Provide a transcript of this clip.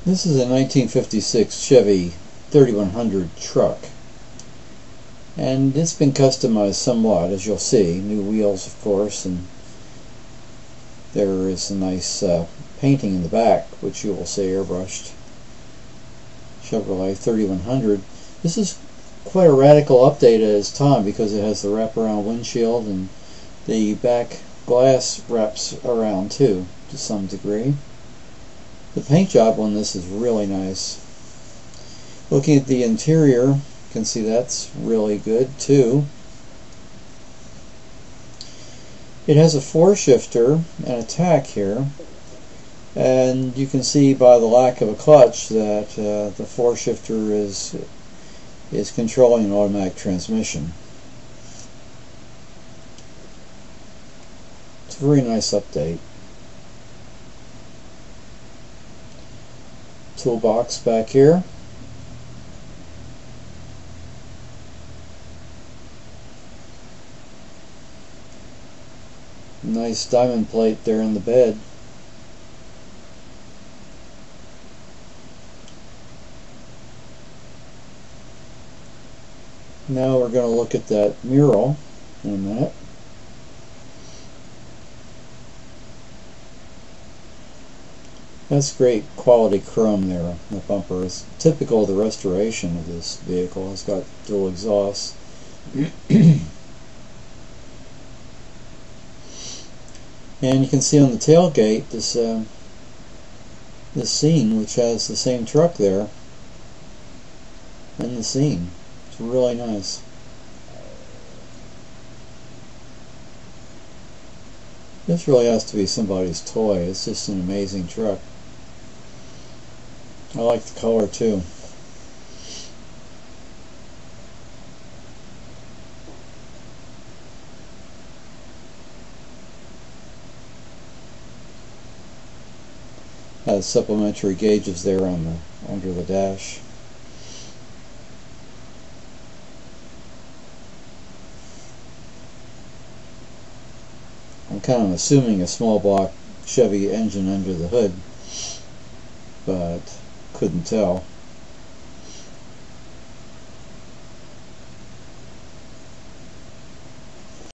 This is a 1956 Chevy 3100 truck, and it's been customized somewhat, as you'll see. New wheels, of course, and there is a nice painting in the back, which you will see airbrushed. Chevrolet 3100. This is quite a radical update at its time because it has the wraparound windshield, and the back glass wraps around too, to some degree. The paint job on this is really nice. Looking at the interior, you can see that's really good too. It has a 4-shifter and a tack here, and you can see by the lack of a clutch that the 4-shifter is controlling an automatic transmission. It's a very nice update. Toolbox back here. Nice diamond plate there in the bed. Now we're going to look at that mural in a minute. That's great quality chrome there. The bumper is typical of the restoration of this vehicle. It's got dual exhaust. And you can see on the tailgate this scene, which has the same truck there in the scene. It's really nice. This really has to be somebody's toy. It's just an amazing truck. I like the color too. Has supplementary gauges there on under the dash. I'm kind of assuming a small block Chevy engine under the hood, but couldn't tell.